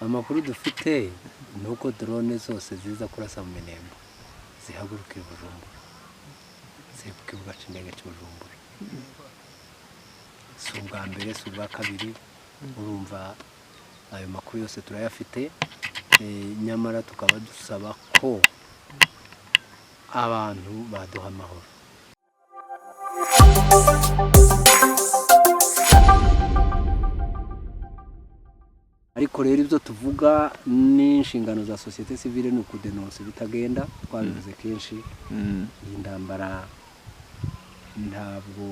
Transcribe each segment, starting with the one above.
amakuru dufite nuko drone zose ziza kurasa mu Minembwe zihaguruka i Bujumbura ziri ku kibuga c'indege c'Ubujumbura si ubwa mbere si ubwa kabiri urumva ayo makuru yose turayafite nyamara tukaba dusaba ko abantu baduha amahoro. Ariko rero ibyo tuvuga ni inshingano za societe civile ni ukudenonsa bitagenda twabivuze kenshi iyi ndambara ntabwo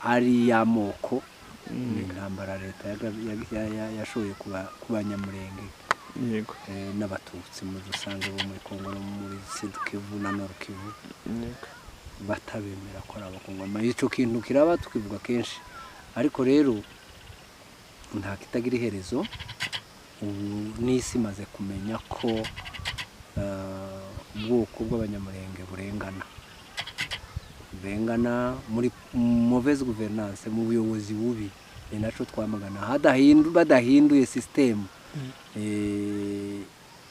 ari y'amoko ni intambara leta yashoboye kubanyamurenge yego n'abatutsi muri rusange bo muri Kongo no muri Sud Kivu na Nord Kivu batabemera ko ari abakongoma ico kintu kiraba tukivuga kenshi ariko rero nta kitagira iherezo n'isi maze kumenya ko ubwoko bw'abanyamurenge burengana muri mauvaise gouvernance mu buyobozi bubi ni naco twamagana badahinduye system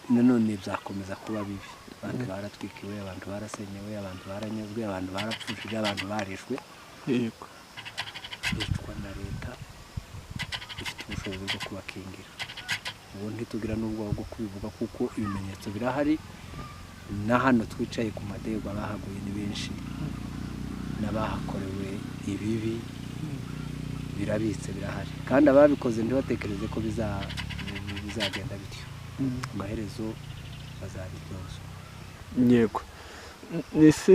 nanone byakomeza kuba bibi abantu baratwikiwe abantu barasenyewe abantu baranyazwe abantu barapfushije abantu barishwe yego bicwa na leta ifite ubushobozi bwo kubakingira ubu ntitugira n'ubwoba bwo kubivuga kuko ibimenyetso birahari na hano twicaye ku madego abahaguye ni benshi n'abahakorewe ibibi birabitse birahari kandi ababikoze ntibatekereze ko bizagenda bityo amaherezo bazabiryozwa. Yego ese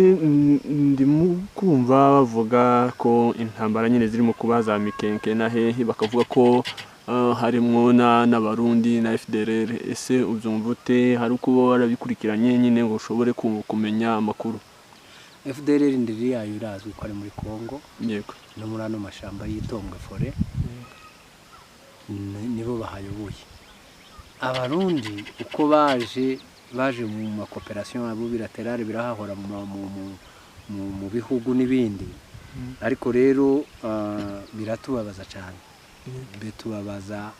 ndimo kumva bavuga ko intambara nyine zirimo kubaza mikenke na hehe bakavuga ko harimo n'abarundi na FDLR ese ubyumva ute hari uko warabikurikiranye nyine ngo ushobore kumenya amakuru? FDLR ndiri yayo irazwi ko ari muri Kongo yego no muri ano mashamba y'Itongwe fore nibo bahayoboye abarundi uko baje mu makooperation abo bilaterale birahahora mu bihugu n'ibindi ariko rero biratubabaza cyane bitubabaza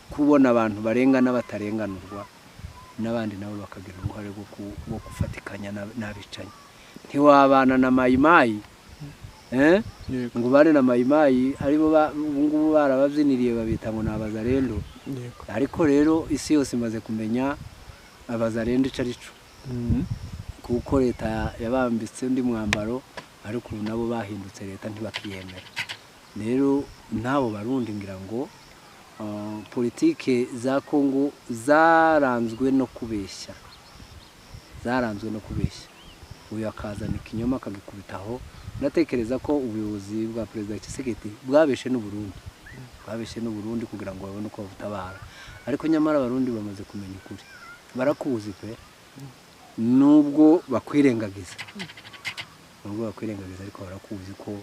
kubona abantu barengana batarenganurwa n'abandi nabo bakagira uruhare rwo gufatikanya n'abicanyi ntiwabana na mayimayi ngo bane na mayimayi aribo ubungubu barababyiniriye babita ngo n'abazarendo ariko rero isi yose imaze kumenya abazarendo ico arico kuko leta yabambitse undi mwambaro ariko nabo bahindutse leta ntibakiyemera rero nabo barundi ngira ngo politike za Kongo zaranzwe no kubeshya uyu akazana ikinyoma akagikubitaho natekereza ko ubuyobozi bwa President Tshisekedi bwabeshe n'Uburundi kugira ngo babone uko bavutabara ariko nyamara abarundi bamaze kumenya ukuri barakuzi pe nubwo bakwirengagiza ariko barakuzi ko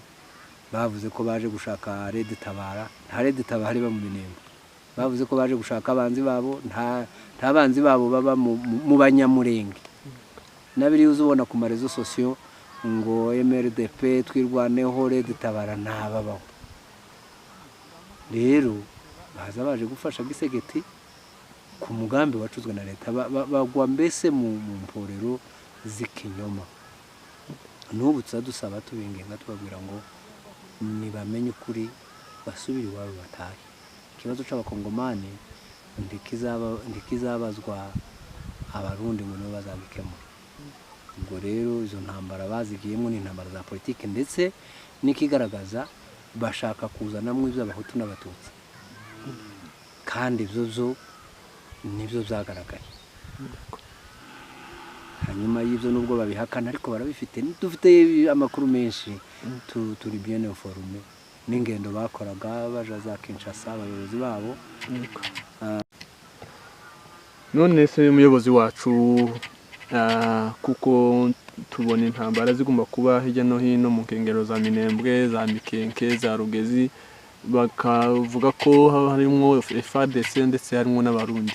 bavuze ko baje gushaka Red Tabara nta Red Tabara iba mu Minembwe bavuze ko baje gushaka abanzi babo nta banzi babo baba mu banyamurenge nabiri uzubona ku marezo sociaux ngo MRDP twirwaneho Red Tabara ntababaho rero baza baje gufasha Gisegeti ku mugambi wacuzwe na leta bagwa mbese mu mporero z'ikinyoma n'ubu tuzadusaba tubingenga tubabwira ngo nibamenye ukuri basubire iwabo batahe ikibazo c'abakongomani ndikizabazwa abarundi ngo nibo bazagikemura ubwo rero izo ntambara bazigiyemo ni intambara za politike ndetse nikigaragaza bashaka kuzanamwe iby'abahutu n'abatutsi kandi ibyo nibyo byagaragaye hanyuma y'ibyo nubwo babihakana ariko barabifite dufite amakuru menshi turi bien informé n'ingendo bakoraga baja za Kinshasa abayobozi babo none se umuyobozi wacu kuko tubona intambara zigomba kuba hirya no hino mu nkengero za Minembwe za Mikenke za Rugezi bakavuga ko harimo FARDC ndetse harimo n'abarundi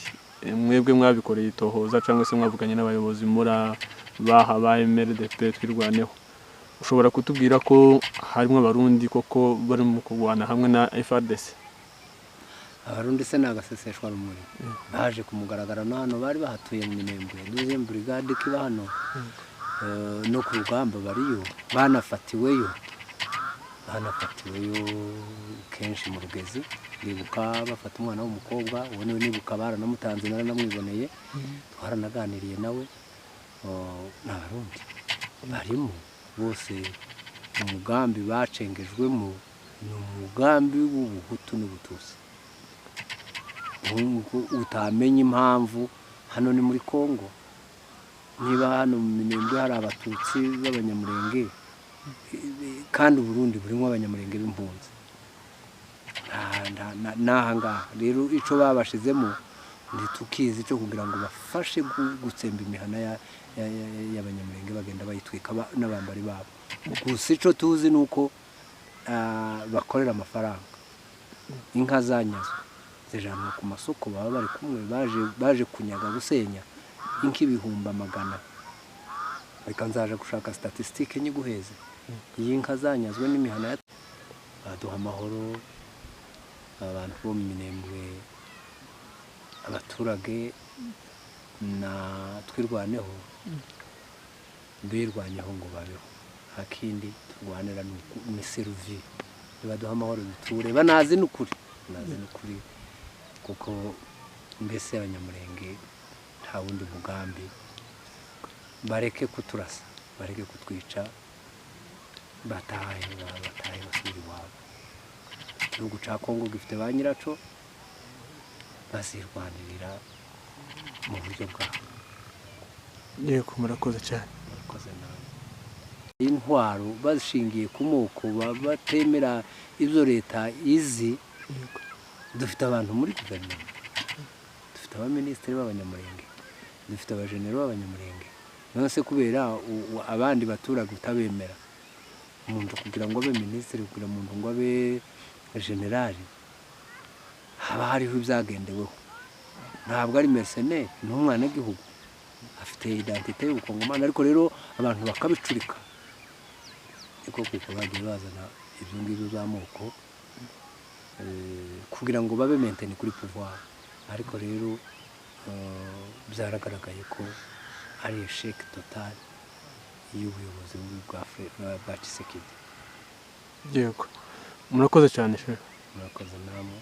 mwebwe mwabikoreye itohoza cyangwa se mwavuganye n'abayobozi muri baha MRDP twirwaneho ushobora kutubwira ko harimo abarundi koko bari mu kurwana hamwe na FARDC? abarundi se nagaseseshwa rumuri baje kumugaragara no hano bari bahatuye mu Minembwe 12e brigade kiba hano no ku rugamba bariyo banafatiweyo kenshi mu Rugezi bibuka bafata umwana w'umukobwa ubone nibuka baranamutanze naramwiboneye twaranaganiriye nawe n'abarundi barimo bose umugambi bacengejwemo ni umugambi w'ubuhutu n'ubututsi utamenya impamvu hano ni muri Kongo niba hano mu Minembwe hari abatutsi b'abanyamurenge kandi Burundi burimo abanyamurenge b'impunzi n'ahangaha rero ico babashizemo ntitukizi cyo kugira ngo bafashe gutsemba imihana y'abanyamurenge bagenda bayitwika n'abambari babo gusa ico tuzi nuko bakorera amafaranga inka zanyazwe zijanwa ku masoko baba bari kumwe baje kunyaga gusenya inka ibihumbi magana reka nzaje gushaka statistique nyiguheze iyi nka zanyazwe n'imihana baduha amahoro abantu bo mu Minembwe abaturage na twirwaneho birwanyeho ngo babeho akindi turwanira ni servi baduha amahoro biture banazi n'ukuri kuko mbese abanyamurenge nta wundi mugambi bareke kuturasa bareke kutwica bataye basubira iwabo igihugu ca Kongo gifite ba nyiraco bazirwanirira mu buryo bwabo yego murakoze cyane murakoze nawe intwaro bashingiye ku moko batemera ibyo leta izi dufite abantu muri guverinoma dufite abaminisitiri b'abanyamurenge dufite abajenero b'abanyamurenge none se kubera abandi baturage utabemera umuntu kugira ngo abe minisitiri kugira umuntu ngo abe generali haba hariho ibyagendeweho ntabwo ari mercenaire n'umwana w'igihugu afite identité y'ubukongomani ariko rero abantu bakabicurika iko kuko bagiye bazana ibyo ngibyo by'amoko kugira ngo babe maintain kuri pouvoir ariko rero byaragaragaye ko ari échec total y'ubuyobozi bwa Tshisekedi yego murakoze cyane murakoze namwe